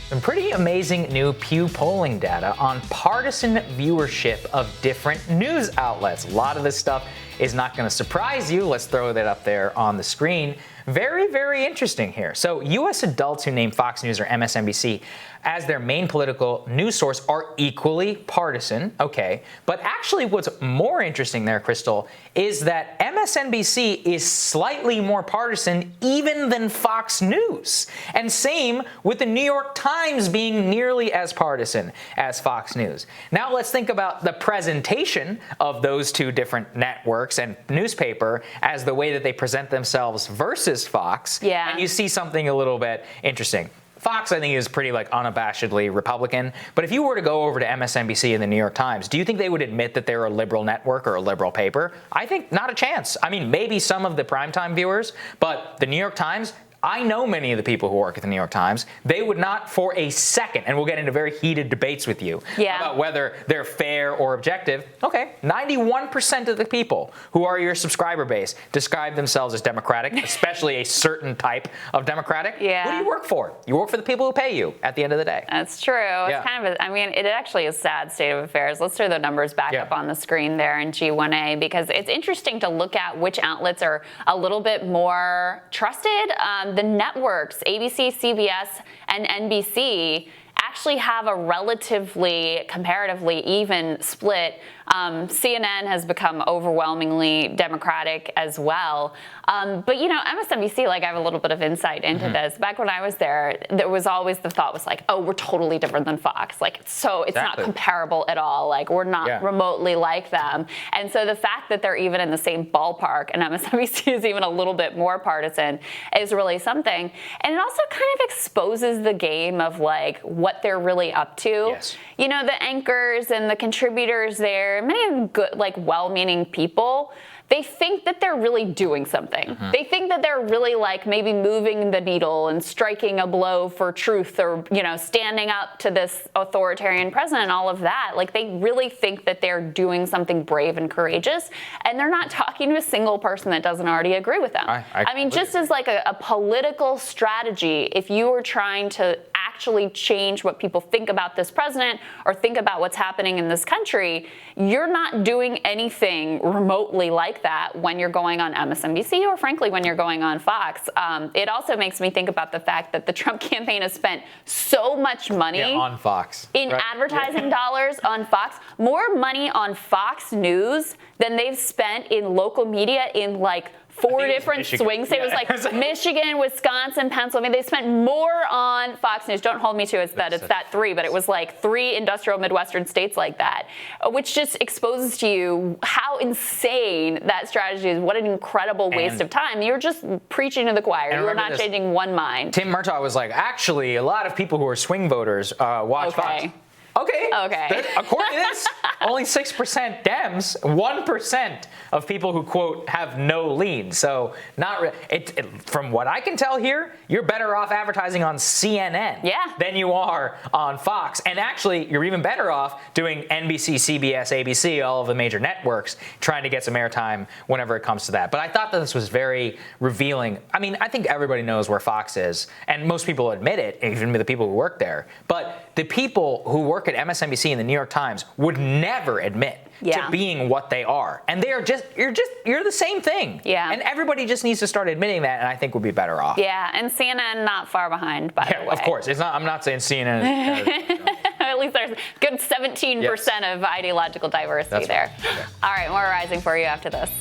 Some pretty amazing new Pew polling data on partisan viewership of different news outlets. A lot of this stuff is not going to surprise you. Let's throw that up there on the screen. Very, very interesting here. So U.S. adults who name Fox News or MSNBC as their main political news source are equally partisan. Okay. But actually what's more interesting there, Krystal, is that MSNBC is slightly more partisan even than Fox News. And same with the New York Times being nearly as partisan as Fox News. Now let's think about the presentation of those two different networks and newspaper as the way that they present themselves versus Fox. Yeah. And you see something a little bit interesting. Fox, I think, is pretty unabashedly Republican. But if you were to go over to MSNBC and the New York Times, do you think they would admit that they're a liberal network or a liberal paper? I think not a chance. I mean, maybe some of the primetime viewers, but the New York Times, I know many of the people who work at the New York Times. They would not for a second, and we'll get into very heated debates with you about whether they're fair or objective. Okay, 91% of the people who are your subscriber base describe themselves as Democratic, especially a certain type of Democratic. Yeah. Who do you work for? You work for the people who pay you at the end of the day. That's true. It's kind of, it actually is a sad state of affairs. Let's throw the numbers back up on the screen there in G1A, because it's interesting to look at which outlets are a little bit more trusted. The networks, ABC, CBS, and NBC, actually have a relatively, comparatively even split. CNN has become overwhelmingly Democratic as well. But, MSNBC, I have a little bit of insight into this. Back when I was there was always the thought was oh, we're totally different than Fox. It's not comparable at all. We're not remotely like them. And so the fact that they're even in the same ballpark and MSNBC is even a little bit more partisan is really something. And it also kind of exposes the game of what they're really up to. Yes. The anchors and the contributors there, many of them good, well-meaning people, they think that they're really doing something. They think that they're really maybe moving the needle and striking a blow for truth or, standing up to this authoritarian president and all of that. They really think that they're doing something brave and courageous, and they're not talking to a single person that doesn't already agree with them. I mean, just as a political strategy, if you were trying to actually change what people think about this president or think about what's happening in this country, you're not doing anything remotely like that when you're going on MSNBC or frankly when you're going on Fox. It also makes me think about the fact that the Trump campaign has spent so much money on Fox in advertising dollars on Fox, more money on Fox News than they've spent in local media in four different swing states. It was Michigan, Wisconsin, Pennsylvania. They spent more on Fox News. Don't hold me to it that it's that three, but it was three industrial Midwestern states like that, which just exposes to you how insane that strategy is. What an incredible waste of time. You're just preaching to the choir. You are not changing one mind. Tim Murtaugh was actually, a lot of people who are swing voters watch Fox. Okay. According to this, only 6% Dems, 1% of people who, quote, have no lead. So from what I can tell here, you're better off advertising on CNN than you are on Fox. And actually, you're even better off doing NBC, CBS, ABC, all of the major networks, trying to get some airtime whenever it comes to that. But I thought that this was very revealing. I mean, I think everybody knows where Fox is, and most people admit it, even the people who work there. But the people who work at MSNBC and the New York Times would never admit to being what they are. And they are you're the same thing. Yeah. And everybody just needs to start admitting that, and I think we'll be better off. Yeah, and CNN not far behind, by the way. Of course. I'm not saying CNN is at least there's good 17% of ideological diversity there. Okay. All right, more Rising for you after this.